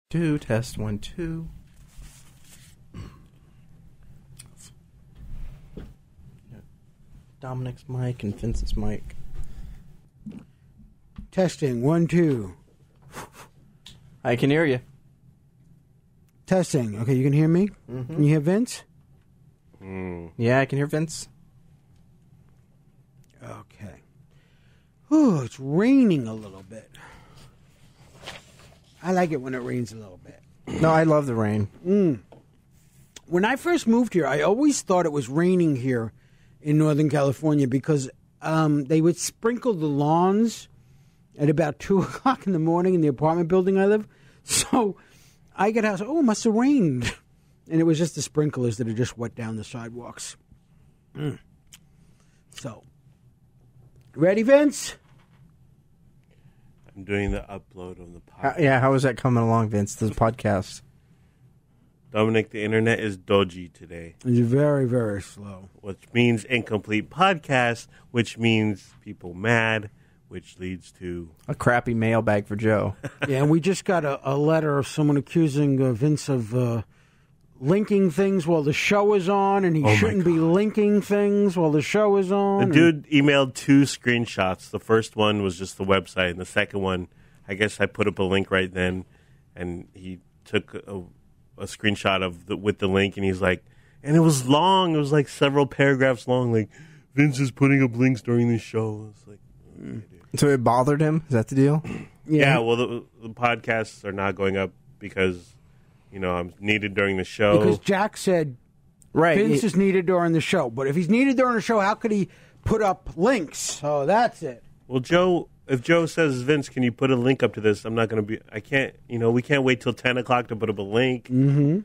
Two, test 1, 2. Dominic's mic and Vince's mic. Testing 1, 2. I can hear you. Testing. Okay, you can hear me? Mm-hmm. Can you hear Vince? Yeah, I can hear Vince. Okay. Ooh, it's raining a little bit. I like it when it rains a little bit. No, I love the rain. When I first moved here, I always thought it was raining here in Northern California because they would sprinkle the lawns at about 2 o'clock in the morning in the apartment building I live. So I get out, it must have rained. And it was just the sprinklers that had just wet down the sidewalks. So, ready, Vince? I'm doing the upload of the podcast. How is that coming along, Vince, the podcast? Dominic, the internet is dodgy today. It's very, very slow. Which means incomplete podcast, which means people mad, which leads to A crappy mailbag for Joe. Yeah, and we just got a letter of someone accusing Vince of linking things while the show is on, and he shouldn't be linking things while the show is on. The dude emailed 2 screenshots. The first one was just the website, and the second one, I guess I put up a link right then, and he took a screenshot with the link, and he's like, and it was long. It was like several paragraphs long. Like, Vince is putting up links during the show. It's like, So it bothered him? Is that the deal? yeah. Well, the podcasts are not going up because, I'm needed during the show. Because Jack said Right. Vince is needed during the show. But if he's needed during the show, how could he put up links? So that's it. Well, if Joe says, Vince, can you put a link up to this? I'm not going to be, I can't, we can't wait till 10 o'clock to put up a link. Mm-hmm.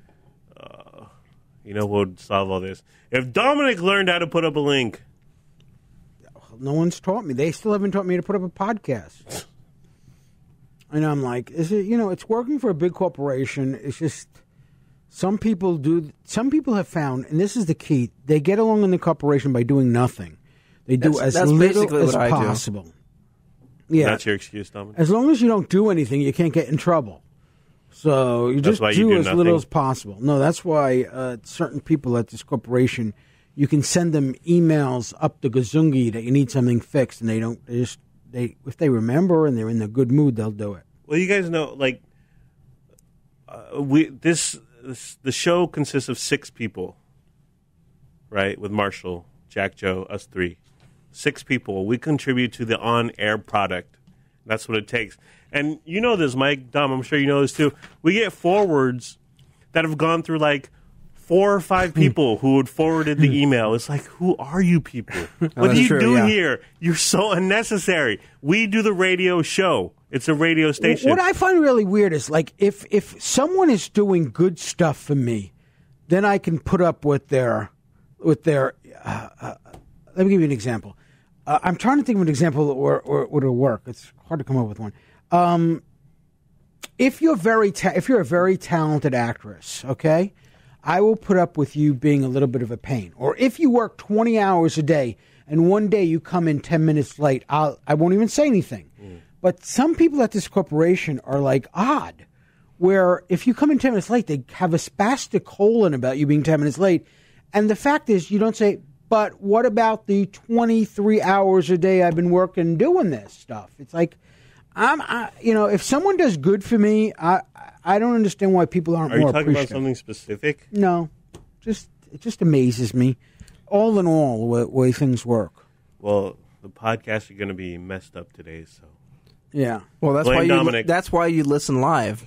We'll solve all this. If Dominic learned how to put up a link. No one's taught me. They still haven't taught me to put up a podcast. And I'm like, it's working for a big corporation. It's just some people have found, and this is the key, they get along in the corporation by doing nothing. They do That's as little basically as what I do. possible. Yeah. That's your excuse, Dominic? As long as you don't do anything, you can't get in trouble. So you just do as little as possible. No, that's why certain people at this corporation, you can send them emails up the gazungi that you need something fixed, and if they remember and they're in a good mood, they'll do it. Well, you guys know, the show consists of 6 people, right? With Marshall, Jack, Joe, us 3. 6 people. We contribute to the on-air product. That's what it takes. And you know this, Mike, Dom, I'm sure you know this too. We get forwards that have gone through 4 or 5 people who had forwarded the email. It's like, who are you people? What do you do here? You're so unnecessary. We do the radio show. It's a radio station. What I find really weird is, if someone is doing good stuff for me, then I can put up with their. Let me give you an example. I'm trying to think of an example or would work. It's hard to come up with one. If you're a very talented actress, okay, I will put up with you being a little bit of a pain. Or if you work 20 hours a day and one day you come in 10 minutes late, I won't even say anything. But some people at this corporation are odd, where if you come in 10 minutes late, they have a spastic colon about you being 10 minutes late. And the fact is, you don't say, but what about the 23 hours a day I've been working doing this stuff? It's like, if someone does good for me, I don't understand why people aren't more appreciative. Are you talking about something specific? No, it just amazes me. All in all, the way things work. Well, the podcasts are going to be messed up today, so. Yeah. Well, Dominic. that's why you listen live.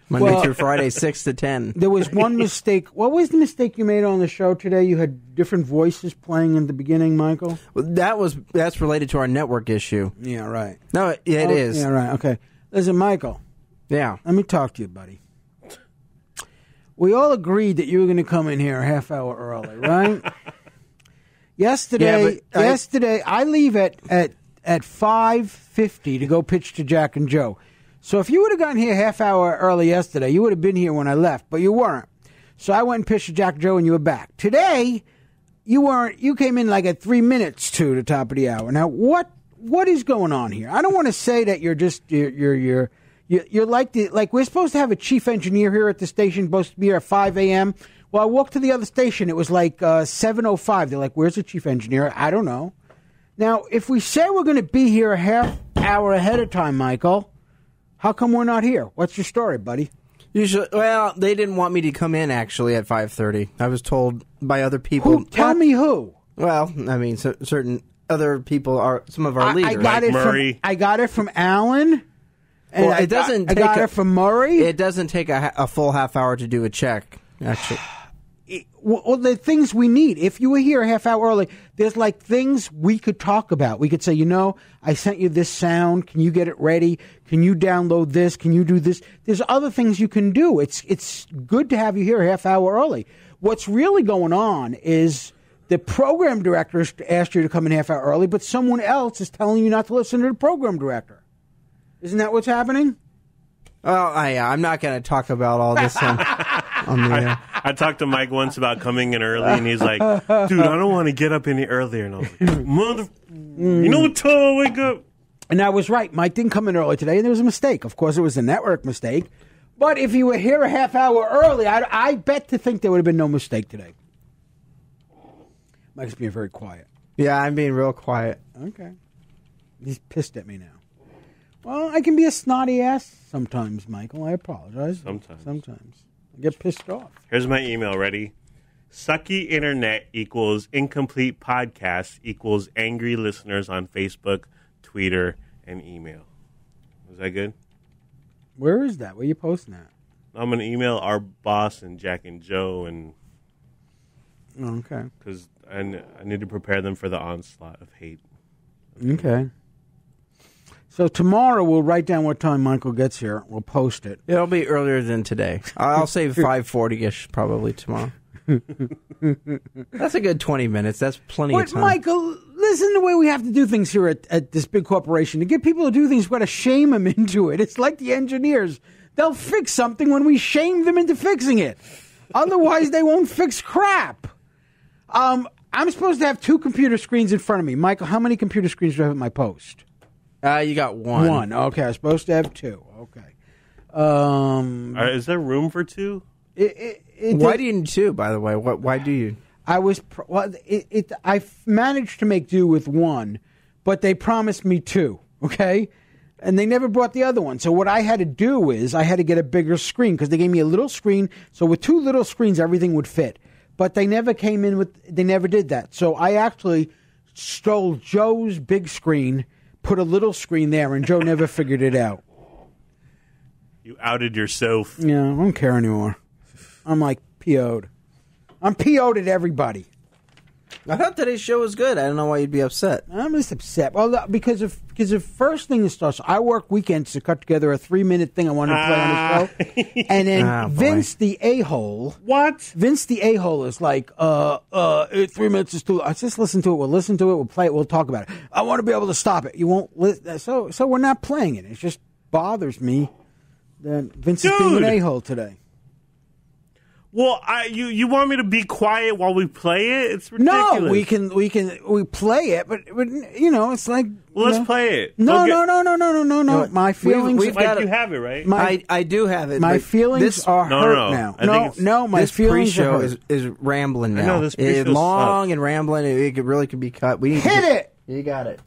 Monday through Friday, 6 to 10. There was one mistake. What was the mistake you made on the show today? You had different voices playing in the beginning, Michael? Well, that's related to our network issue. Yeah, right. No, it is. Yeah, right. Okay. Listen, Michael. Yeah. Let me talk to you, buddy. We all agreed that you were going to come in here a half hour early, right? Yesterday, I leave at 5:50 to go pitch to Jack and Joe. So if you would have gotten here a half hour early yesterday, you would have been here when I left, but you weren't. So I went and pitched to Jack and Joe, and you were back. Today, you weren't. You came in at 3 minutes to the top of the hour. Now, what is going on here? I don't want to say that you're You're like we're supposed to have a chief engineer here at the station, supposed to be here at 5 a.m. Well, I walked to the other station. It was like 7:05. They're like, "Where's the chief engineer?" I don't know. Now, if we say we're going to be here a half hour ahead of time, Michael, how come we're not here? What's your story, buddy? Usually, well, they didn't want me to come in actually at 5:30. I was told by other people. Who? Tell me who. Well, I mean, certain other people are some of our leaders. I got it from Alan. And well, it doesn't. I got it from Murray. It doesn't take a full half hour to do a check. Actually. Well, the things we need. If you were here a half hour early, there's like things we could talk about. We could say, I sent you this sound. Can you get it ready? Can you download this? Can you do this? There's other things you can do. It's good to have you here a half hour early. What's really going on is the program director asked you to come in half hour early, but someone else is telling you not to listen to the program director. Isn't that what's happening? Well, I'm not going to talk about all this on the I talked to Mike once about coming in early, and he's like, dude, I don't want to get up any earlier. And I was like, you know what time I wake up? And I was right. Mike didn't come in early today, and there was a mistake. Of course, it was a network mistake. But if you were here a half hour early, I bet to think there would have been no mistake today. Mike's being very quiet. Yeah, I'm being real quiet. Okay. He's pissed at me now. Well, I can be a snotty ass sometimes, Michael. I apologize. Sometimes. I get pissed off. Here's my email. Ready? Sucky internet equals incomplete podcast equals angry listeners on Facebook, Twitter, and email. Is that good? Where is that? Where are you posting that? I'm going to email our boss and Jack and Joe, and okay, because I need to prepare them for the onslaught of hate. Okay. So tomorrow we'll write down what time Michael gets here. We'll post it. It'll be earlier than today. I'll say 5:40-ish probably tomorrow. That's a good 20 minutes. That's plenty of time. Michael, listen to the way we have to do things here at this big corporation. To get people to do things, we've got to shame them into it. It's like the engineers. They'll fix something when we shame them into fixing it. Otherwise, they won't fix crap. I'm supposed to have 2 computer screens in front of me. Michael, how many computer screens do I have at my post? You got 1. 1. Okay, I'm supposed to have 2. Okay. Is there room for 2? Why do you need 2, by the way? Why do you? I managed to make do with 1, but they promised me 2, okay? And they never brought the other one. So what I had to do is I had to get a bigger screen because they gave me a little screen. So with 2 little screens, everything would fit. But they never they never did that. So I actually stole Joe's big screen, put a little screen there, and Joe never figured it out. You outed yourself. Yeah, I don't care anymore. I'm like PO'd. I'm PO'd at everybody. I thought today's show was good. I don't know why you'd be upset. I'm just upset. Well, because the first thing that starts, I work weekends to cut together a 3-minute thing I wanted to play on the show, and then Vince the a-hole. What? Vince the a-hole is like, 3 minutes is too. I just listen to it. We'll listen to it. We'll play it. We'll talk about it. I want to be able to stop it. You won't. So we're not playing it. It just bothers me that Vince is being an a-hole today. Well, you want me to be quiet while we play it? It's ridiculous. No, we play it, but it's like. Well, let's play it. No. My feelings. You have it, right? I do have it. My feelings are hurt now. No, my feelings are hurt. Is rambling now. I know this pre-show long sucks. and rambling. It really could be cut. Hit it. You got it.